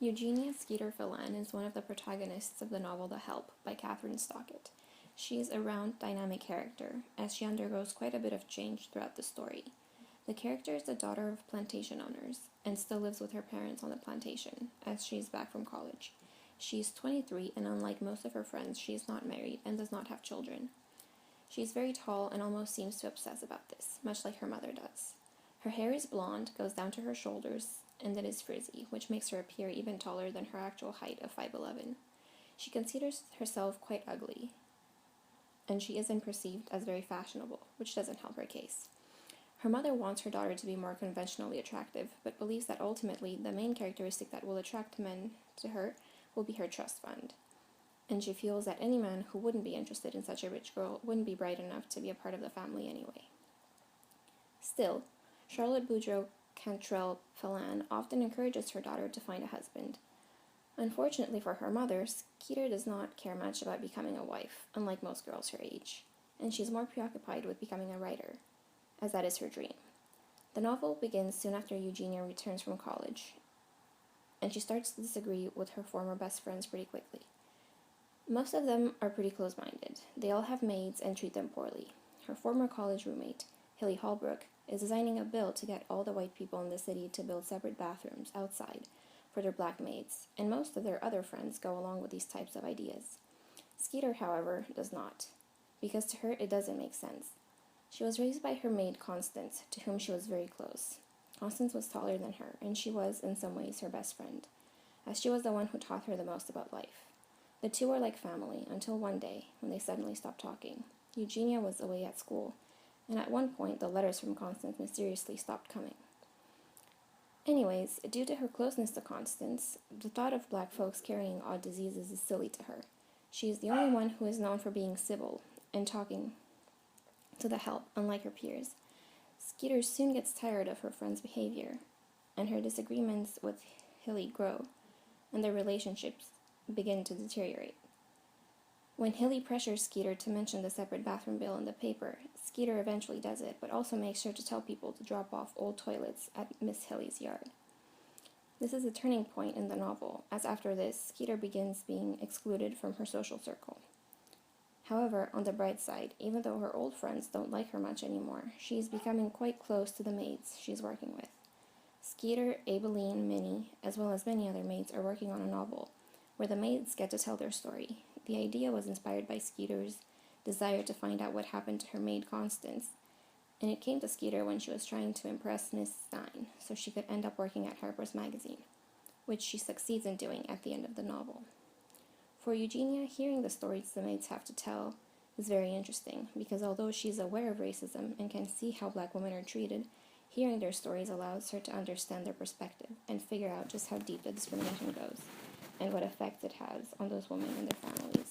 Eugenia Skeeter Phelan is one of the protagonists of the novel The Help by Kathryn Stockett. She is a round, dynamic character, as she undergoes quite a bit of change throughout the story. The character is the daughter of plantation owners and still lives with her parents on the plantation, as she is back from college. She is 23, and unlike most of her friends, she is not married and does not have children. She is very tall and almost seems to obsess about this, much like her mother does. Her hair is blonde, goes down to her shoulders, and it is frizzy, which makes her appear even taller than her actual height of 5'11". She considers herself quite ugly, and she isn't perceived as very fashionable, which doesn't help her case. Her mother wants her daughter to be more conventionally attractive, but believes that ultimately the main characteristic that will attract men to her will be her trust fund. And she feels that any man who wouldn't be interested in such a rich girl wouldn't be bright enough to be a part of the family anyway. Still, Charlotte Boudreaux Cantrell Phelan often encourages her daughter to find a husband. Unfortunately for her mother, Skeeter does not care much about becoming a wife, unlike most girls her age, and she's more preoccupied with becoming a writer, as that is her dream. The novel begins soon after Eugenia returns from college, and she starts to disagree with her former best friends pretty quickly. Most of them are pretty close-minded. They all have maids and treat them poorly. Her former college roommate, Hilly Holbrook, is designing a bill to get all the white people in the city to build separate bathrooms outside for their black maids, and most of their other friends go along with these types of ideas. Skeeter, however, does not, because to her it doesn't make sense. She was raised by her maid Constance, to whom she was very close. Constance was taller than her, and she was, in some ways, her best friend, as she was the one who taught her the most about life. The two were like family, until one day, when they suddenly stopped talking. Eugenia was away at school, and at one point the letters from Constance mysteriously stopped coming. Anyways, due to her closeness to Constance, the thought of black folks carrying odd diseases is silly to her. She is the only one who is known for being civil and talking to the Help, unlike her peers. Skeeter soon gets tired of her friend's behavior, and her disagreements with Hilly grow, and their relationships begin to deteriorate. When Hilly pressures Skeeter to mention the separate bathroom bill in the paper, Skeeter eventually does it, but also makes sure to tell people to drop off old toilets at Miss Hilly's yard. This is a turning point in the novel, as after this, Skeeter begins being excluded from her social circle. However, on the bright side, even though her old friends don't like her much anymore, she is becoming quite close to the maids she's working with. Skeeter, Abeline, Minnie, as well as many other maids are working on a novel, where the maids get to tell their story. The idea was inspired by Skeeter's desire to find out what happened to her maid Constance, and it came to Skeeter when she was trying to impress Miss Stein so she could end up working at Harper's Magazine, which she succeeds in doing at the end of the novel. For Eugenia, hearing the stories the maids have to tell is very interesting, because although she's aware of racism and can see how black women are treated, hearing their stories allows her to understand their perspective and figure out just how deep the discrimination goes and what effect it has on those women and their families.